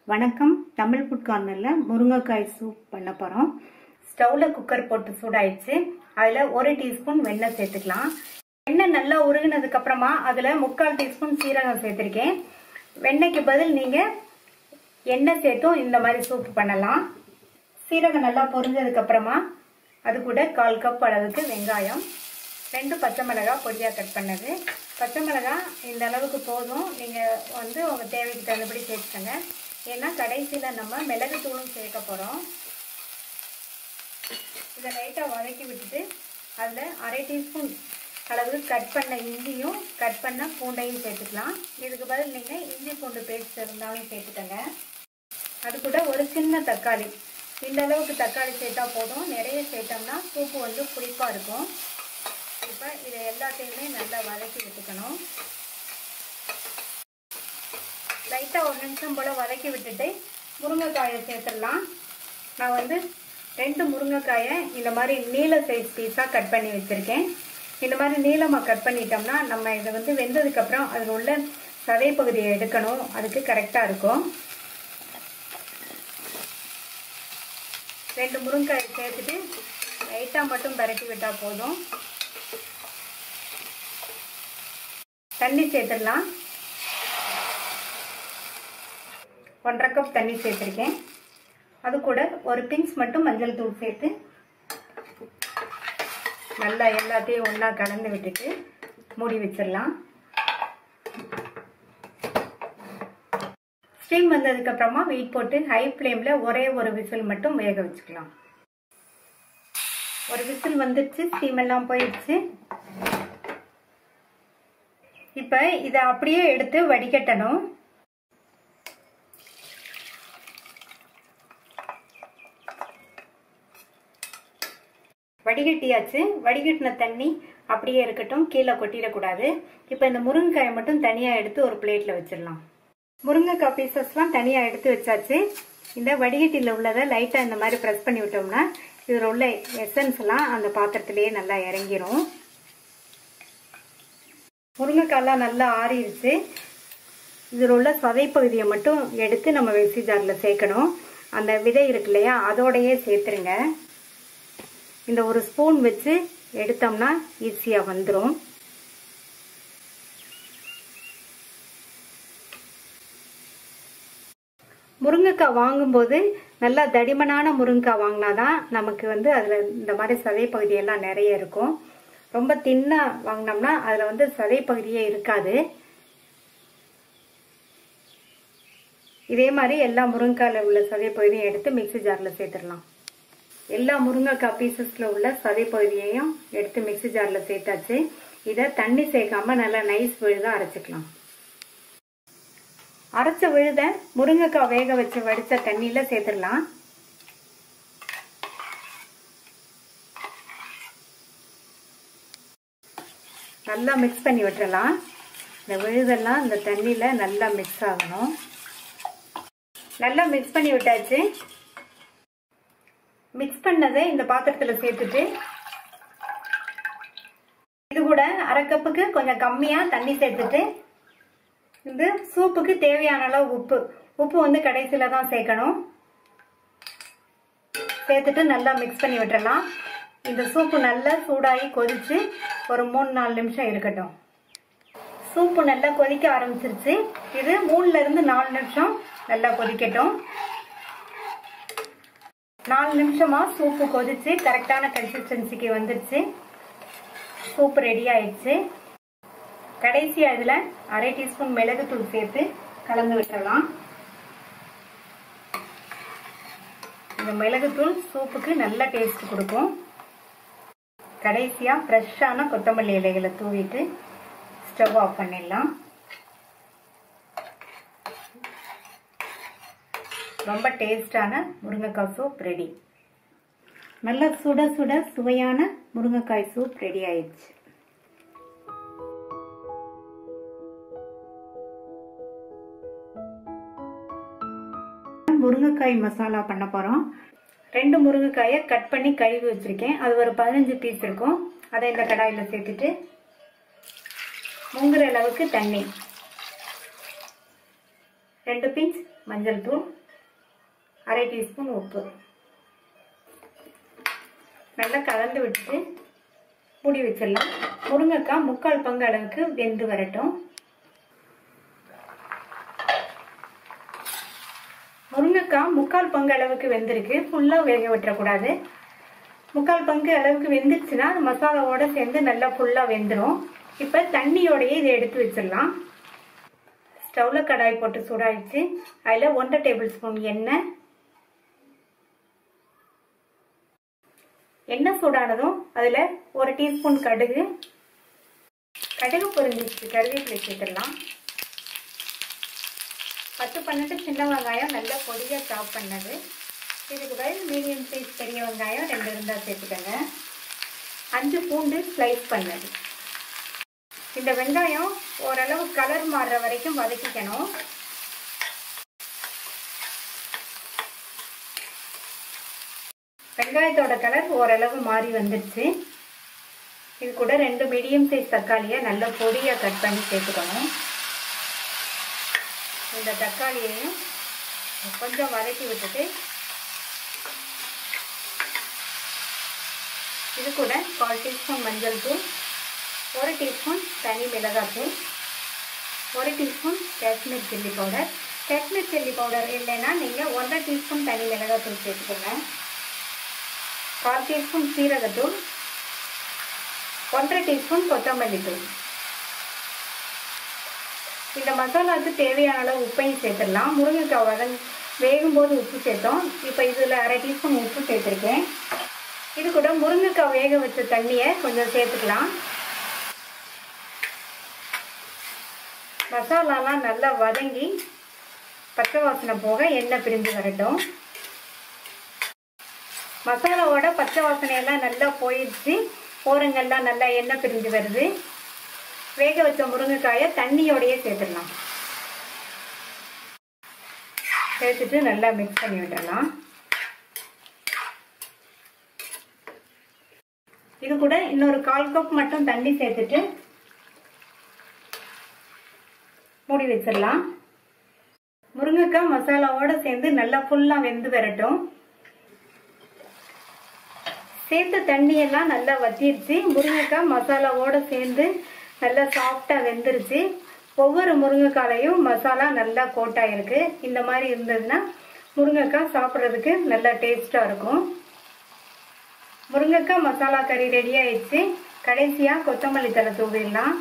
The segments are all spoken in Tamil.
வணக்கம். தமிழ் ஃபுட் கார்னர்ல முருங்கைக்காய் சூப் பண்ண போறோம். ஸ்டவ்ல குக்கர் போட்டு சூடாயிடுச்சு. அதுல 1 டீஸ்பூன் வெண்ணெய் சேர்த்துக்கலாம். வெண்ணெய் நல்லா உருகினதுக்கு அப்புறமா அதுல 3/4 டீஸ்பூன் சீரகம் சேர்த்திருக்கேன். வெண்ணெய்க்கு பதில் நீங்க எண்ணெய் சேர்த்தும் இந்த மாதிரி சூப் பண்ணலாம். சீரகம் நல்லா பொரிஞ்சதுக்கு அப்புறமா அது கூட 1/4 கப் அளவுக்கு வெங்காயம், 2 பச்சை மிளகாய் பொடியா கட் பண்ணது. பச்சை மிளகாய் இந்த அளவுக்கு போதும். நீங்க உங்க தேவைக்கு தகுந்தபடி சேர்த்துக்கங்க. ஏன்னா கடைசியில நம்ம மிளகு தூளும் சேர்க்க போறோம். இதை லைட்டா வதக்கி விட்டுட்டு அதுல 1/2 டீஸ்பூன் அளவு கட் பண்ண இஞ்சியும் கட் பண்ண பூண்டையும் சேர்த்துக்கலாம். இதுக்கு பதில் நீங்க இஞ்சி பூண்டு பேஸ்ட் இருந்தாலும் சேர்த்துக்கங்க. அது கூட ஒரு சின்ன தக்காளி, இந்த அளவுக்கு தக்காளி சேர்த்தா போதும். நிறைய சேர்த்தோம்னா சூப்பு புளிப்பா இருக்கும். இப்போ இதை எல்லாத்தையுமே நல்லா வதக்கி விட்டுக்கணும். லைட்டா 1 நிமிஷம் போல வதக்கி விட்டுட்டு முருங்கைக்காயை சேர்த்துடலாம். நான் 2 முருங்கைக்காயை இந்த மாதிரி நீல சைஸ் பீஸா கட் பண்ணி வச்சிருக்கேன். இந்த மாதிரி நீளமா கட் பண்ணிட்டோம்னா நம்ம இதை வெந்ததுக்கு அப்புறம் அதில் உள்ள சதை பகுதியை எடுக்கணும். அதுக்கு கரெக்டா இருக்கும். 2 முருங்கைக்காயை சேர்த்துட்டு லைட்டா மட்டும் பரட்டி விட்டா போதும். தண்ணி சேர்த்துடலாம். 1/2 கப் தண்ணி சேர்த்திருக்கேன். அது கூட ஒரு பிஞ்ச் மட்டும் மஞ்சள் தூள் சேர்த்து நல்லா எல்லாத்தையும் ஒண்ணா கலந்து விட்டுட்டு மூடி வச்சிடலாம். ஸ்டீம் வந்ததுக்கு அப்புறமா வெயிட் போட்டு ஹை ஃப்ளேம்ல ஒரே ஒரு விசில் மட்டும் வேக வச்சுக்கலாம். ஒரு விசில் வந்துடுச்சு, ஸ்டீம் எல்லாம் போயிடுச்சு. இப்ப இதை அப்படியே எடுத்து வடிகட்டணும். வடிகட்டியாச்சு. வடிகட்டின தண்ணி அப்படியே இருக்கட்டும், கீழே கொட்டிடக்கூடாது. இப்ப இந்த முருங்கைக்காயை மட்டும் தனியா எடுத்து ஒரு பிளேட்ல வச்சிடலாம். முருங்கைக்காய் பீசஸ்லாம் தனியா எடுத்து வச்சாச்சு. இந்த வடிகட்டில உள்ளதை லைட்டா இந்த மாதிரி பிரஸ் பண்ணி விட்டோம்னா இதுல உள்ள எசன்ஸ் எல்லாம் அந்த பாத்திரத்திலேயே நல்லா இறங்கிரும். முருங்கைக்காயெல்லாம் நல்லா ஆறிடுச்சு. இதில் உள்ள சதை பகுதியை மட்டும் எடுத்து நம்ம மிக்ஸி ஜார்ல சேர்க்கணும். அந்த விதை இருக்கு இல்லையா, அதோடையே சேர்த்துருங்க. இந்த ஒரு ஸ்பூன் வச்சு எடுத்தோம்னா ஈஸியா வந்துடும். முருங்கைக்காய் வாங்கும்போது நல்லா தடிமனான முருங்கைக்காய் வாங்கினாதான் நமக்கு அதுல இந்த மாதிரி சதை பகுதியெல்லாம் நிறைய இருக்கும். ரொம்ப தின்னா வாங்கினோம்னா அதுல சதை பகுதியே இருக்காது. இதே மாதிரி எல்லா முருங்கைக்காயில உள்ள சதை பகுதியும் எடுத்து மிக்ஸி ஜார்ல சேர்த்துடலாம். எல்லா முருங்கைக்காய் பீசஸ்ல உள்ள சதை பகுதியையும் எடுத்து மிக்ஸி ஜார்ல சேர்த்தாச்சு. இதை தண்ணி சேர்க்காம நல்லா நைஸ் விழுத அரைச்சிக்கலாம். அரைச்ச விழுத முருங்கைக்காய் வேக வச்சு வடிச்ச தண்ணியில சேர்த்துடலாம். நல்லா மிக்ஸ் பண்ணி விட்டுறலாம். இந்த விழுதெல்லாம் இந்த தண்ணியில நல்லா மிக்ஸ் ஆகணும். நல்லா மிக்ஸ் பண்ணி விட்டாச்சு. மிக்ஸ் பண்ணதை இந்த பாத்திரத்துல சேர்த்துட்டு இது கூட 1/2 கப்புக்கு கொஞ்சம் கம்மியா தண்ணி சேர்த்துட்டு இந்த சூப்புக்கு தேவையான அளவு உப்பு கடைசியில தான் சேர்க்கணும். சேர்த்துட்டு நல்லா மிக்ஸ் பண்ணி விட்டுறலாம். இந்த சூப்பு நல்லா சூடாகி கொதிச்சு ஒரு 3-4 நிமிஷம் இருக்கட்டும். சூப்பு நல்லா கொதிக்க ஆரம்பிச்சிருச்சு. இது 3ல இருந்து 4 நிமிஷம் நல்லா கொதிக்கட்டும். 4 நிமிஷமா சூப்பு கொதிச்சு கரெக்டான கன்சிஸ்டன்சிக்கு வந்துருச்சு. சூப்பு ரெடி ஆயிடுச்சு. கடைசியா இதுல 1/2 டீஸ்பூன் மிளகு தூள் சேர்த்து கலந்து விட்டுறலாம். இந்த மிளகுத்தூள் சூப்புக்கு நல்ல டேஸ்ட் கொடுக்கும். கடைசியா ஃப்ரெஷ்ஷான கொத்தமல்லி இலைகளை தூவிட்டு ஸ்டவ் ஆஃப் பண்ணிடலாம். ரொம்ப டேஸ்டான முருங்கைக்காய் சூப் ரெடி. நல்ல சுட சுட சுவையான முருங்கைக்காய் சூப் ரெடி ஆயிடுச்சு. முருங்கைக்காய் மசாலா பண்ண போறோம். 2 முருங்கைக்காயை கட் பண்ணி கழுவி வச்சிருக்கேன். அது ஒரு 15 பீஸ் இருக்கும். அதை இந்த கடாயில சேர்த்துட்டு முங்குற அளவுக்கு தண்ணி, 2 பிஞ்ச் மஞ்சள் தூள், அரை டீஸ்பூன் உப்பு நல்லா கலந்து விட்டு மூடி வச்சிடலாம். முருங்கைக்காய் 3/4 பங்கு அளவுக்கு வெந்து வரட்டும். முருங்கைக்காய் 3/4 பங்கு அளவுக்கு வெந்திருக்கு. ஃபுல்லா வேக விட்டுறக்கூடாது. 3/4 பங்கு அளவுக்கு வெந்துருச்சுன்னா மசாலாவோட சேர்ந்து நல்லா ஃபுல்லா வெந்துடும். இப்ப தண்ணியோடய இதை எடுத்து வச்சிடலாம். ஸ்டவ்ல கடாய் போட்டு சூடாயிடுச்சு. அதில் 1/2 டேபிள் ஸ்பூன் எண்ணெய் சூடானதும் அதில் 1 டீஸ்பூன் கடுகு பொரிஞ்சிச்சு. கருவேப்பிலை சேர்த்துடலாம். 10-12 சின்ன வெங்காயம் நல்லா பொடியாக சாப் பண்ணது. இதுக்கு பதில் மீடியம் சைஸ் பெரிய வெங்காயம் 2 இருந்தால் சேர்த்துக்கோங்க. 5 பூண்டு ஸ்லைஸ் பண்ணது. இந்த வெங்காயம் ஓரளவு கலர் மாறுற வரைக்கும் வதக்கிக்கணும். வெங்காயத்தோட கலர் ஓரளவு மாறி வந்துடுச்சு. இது கூட 2 மீடியம் சைஸ் தக்காளியை நல்லா பொடியாக கட் பண்ணி சேர்த்துக்கணும். இந்த தக்காளியையும் கொஞ்சம் வதக்கி விட்டுட்டு இது கூட 1/4 டீஸ்பூன் மஞ்சள் தூள், 1 டீஸ்பூன் தனி மிளகாத்தூள், 1 teaspoon Kashmir chilli powder. Kashmir chilli powder இல்லைன்னா நீங்கள் 1/2 டீஸ்பூன் தனி மிளகாத்தூள் சேர்த்துக்கோங்க. 1/4 டீஸ்பூன் சீரகத்தூள், 1/2 டீஸ்பூன் கொத்தமல்லி தூள். இந்த மசாலாவுக்கு தேவையான அளவு உப்பையும் சேர்த்துடலாம். முருங்கைக்காய் வேகும்போது உப்பு சேர்த்தோம். இப்போ இதில் 1/2 டீஸ்பூன் உப்பு சேர்த்துருக்கேன். இது கூட முருங்கைக்காய் வேக வச்ச தண்ணியை கொஞ்சம் சேர்த்துக்கலாம். மசாலாலாம் நல்லா வதங்கி பச்சை வாசனை போக எண்ணெய் பிரிஞ்சு வரட்டும். மசாலாவோட பச்சை வாசனையெல்லாம் நல்லா போயிடுச்சு. ஓரங்கள்லாம் நல்லா எண்ணெய் பிரிஞ்சு வருது. வேக வச்ச முருங்கைக்காயை தண்ணியோடையே சேர்த்துடலாம். சேர்த்துட்டு நல்லா மிக்ஸ் பண்ணி விடலாம். இது கூட இன்னொரு 1/4 கப் மட்டும் தண்ணி சேர்த்துட்டு மூடி வச்சிடலாம். முருங்கைக்காய் மசாலாவோட சேர்ந்து நல்லா ஃபுல்லா வெந்து வரட்டும். சேர்த்த தண்ணியெல்லாம் நல்லா வத்திருச்சு. முருங்கைக்காய் மசாலாவோட சேர்ந்து நல்லா சாஃப்டா வெந்துருச்சு. ஒவ்வொரு முருங்கைக்காலையும் மசாலா நல்லா கோட்டாயிருக்கு. இந்த மாதிரி இருந்ததுன்னா முருங்கைக்காய் சாப்பிட்றதுக்கு நல்லா டேஸ்டா இருக்கும். முருங்கைக்காய் மசாலா கறி ரெடி ஆயிடுச்சு. கடைசியா கொத்தமல்லி தழை தூவிடலாம்.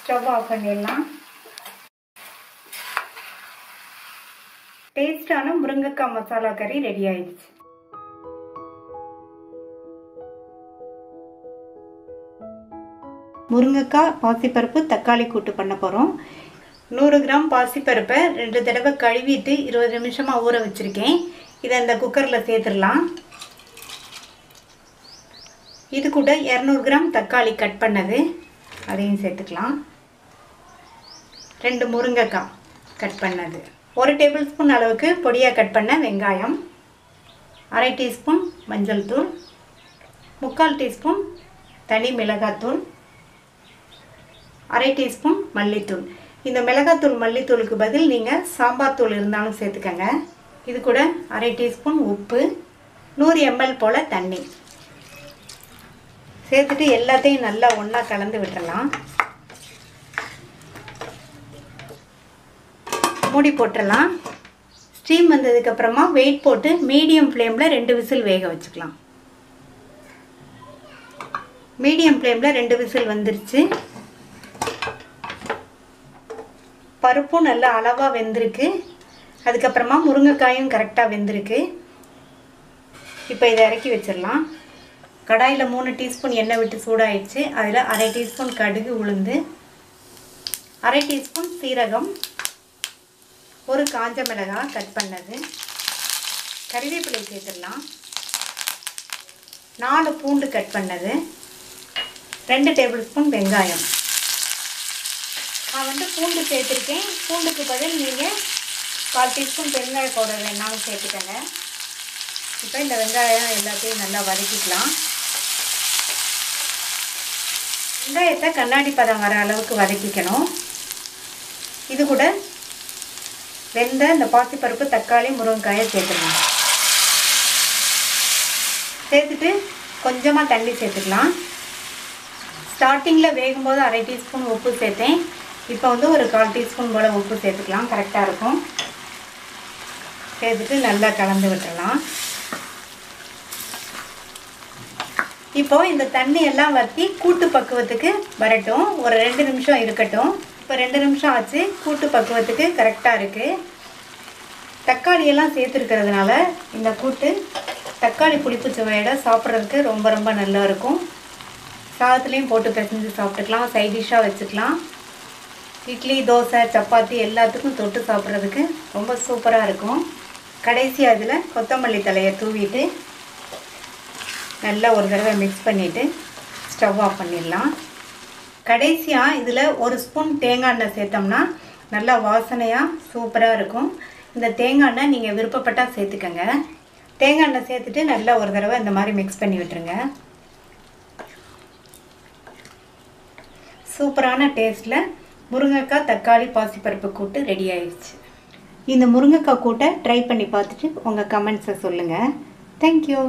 ஸ்டவ் ஆஃப் பண்ணிடலாம். டேஸ்டான முருங்கைக்காய் மசாலா கறி ரெடி ஆயிடுச்சு. முருங்கைக்காய் பாசிப்பருப்பு தக்காளி கூட்டு பண்ண போகிறோம். 100 கிராம் பாசிப்பருப்பை 2 தடவை கழுவிட்டு 20 நிமிஷமாக ஊற வச்சுருக்கேன். இதை இந்த குக்கரில் சேர்த்துடலாம். இது கூட 200 கிராம் தக்காளி கட் பண்ணது அதையும் சேர்த்துக்கலாம். 2 முருங்கைக்காய் கட் பண்ணது, 1 டேபிள் ஸ்பூன் அளவுக்கு பொடியாக கட் பண்ண வெங்காயம், அரை டீஸ்பூன் மஞ்சள் தூள், 3/4 டீஸ்பூன் தனி மிளகாத்தூள், அரை டீஸ்பூன் மல்லித்தூள். இந்த மிளகாத்தூள் மல்லித்தூளுக்கு பதில் நீங்கள் சாம்பார் தூள் இருந்தாலும் சேர்த்துக்கங்க. இது கூட அரை டீஸ்பூன் உப்பு, 100 ml போல் தண்ணி சேர்த்துட்டு எல்லாத்தையும் நல்லா ஒன்றா கலந்து விட்டுறலாம். மூடி போட்டுடலாம். ஸ்டீம் வந்ததுக்கப்புறமா வெயிட் போட்டு மீடியம் ஃப்ளேமில் 2 விசில் வேக வச்சுக்கலாம். மீடியம் ஃப்ளேமில் 2 விசில் வந்துருச்சு. பருப்பும் நல்லா அளவாக வெந்திருக்கு. அதுக்கப்புறமா முருங்கைக்காயும் கரெக்டாக வெந்திருக்கு. இப்போ இதை இறக்கி வச்சிடலாம். கடாயில் 3 டீஸ்பூன் எண்ணெய் விட்டு சூடாயிடுச்சு. அதில் அரை டீஸ்பூன் கடுகு உளுந்து, அரை டீஸ்பூன் சீரகம், 1 காஞ்ச மிளகாய் கட் பண்ணது, கறிவேப்பிலை சேர்த்துடலாம், 4 பூண்டு கட் பண்ணது, 2 டேபிள் ஸ்பூன் வெங்காயம். நான் பூண்டு சேர்த்துருக்கேன். பூண்டுக்கு பதில் நீங்கள் 1/4 டீஸ்பூன் பெருங்காய பவுடர் வேணாலும் சேர்த்துக்கங்க. இப்போ இந்த வெங்காயம் எல்லாத்தையும் நல்லா வதக்கிக்கலாம். வெங்காயத்தை கண்ணாடி பதம் வர அளவுக்கு வதக்கிக்கணும். இது கூட வெந்த இந்த பாசிப்பருப்பு, தக்காளி, முருங்கைக்காயை சேர்த்துக்கலாம். சேர்த்துட்டு கொஞ்சமாக தண்ணி சேர்த்துக்கலாம். ஸ்டார்டிங்கில் வேகும்போது 1/2 டீஸ்பூன் உப்பு சேர்த்தேன். இப்போ வந்து ஒரு 1/4 டீஸ்பூன் போல் உப்பு சேர்த்துக்கலாம். கரெக்டாக இருக்கும். சேர்த்துட்டு நல்லா கலந்து விட்டுடலாம். இப்போ இந்த தண்ணி எல்லாம் வற்றி கூட்டு பக்குவத்துக்கு வரட்டும். ஒரு 2 நிமிஷம் இருக்கட்டும். இப்போ 2 நிமிஷம் ஆச்சு. கூட்டு பக்குவத்துக்கு கரெக்டாக இருக்குது. தக்காளியெல்லாம் சேர்த்துருக்கிறதுனால இந்த கூட்டு தக்காளி புளிப்பு சுவையோட சாப்பிட்றதுக்கு ரொம்ப ரொம்ப நல்லா இருக்கும். சாதத்துலேயும் போட்டு பிசைஞ்சு சாப்பிட்டுக்கலாம். சைட் டிஷ்ஷாக வச்சுக்கலாம். இட்லி, தோசை, சப்பாத்தி எல்லாத்துக்கும் தொட்டு சாப்பிட்றதுக்கு ரொம்ப சூப்பராக இருக்கும். கடைசியாக இதில் கொத்தமல்லி தழையை தூவிட்டு நல்லா ஒரு தடவை மிக்ஸ் பண்ணிவிட்டு ஸ்டவ் ஆஃப் பண்ணிடலாம். கடைசியாக இதில் 1 ஸ்பூன் தேங்காய் எண்ணெய் சேர்த்தோம்னா நல்லா வாசனையாக சூப்பராக இருக்கும். இந்த தேங்காய் எண்ணெய் நீங்கள் விருப்பப்பட்டால் சேர்த்துக்கங்க. தேங்காய் எண்ணெய் சேர்த்துட்டு நல்லா ஒரு தடவை இந்த மாதிரி மிக்ஸ் பண்ணி விட்டுருங்க. சூப்பரான டேஸ்ட்டில் முருங்கைக்காய், தக்காளி, பாசிப்பருப்பு கூட்டு ரெடி ஆயிடுச்சு. இந்த முருங்கைக்காய் கூட்டை ட்ரை பண்ணி பார்த்துட்டு உங்கள் கமெண்ட்ஸை சொல்லுங்கள். தேங்க்யூ.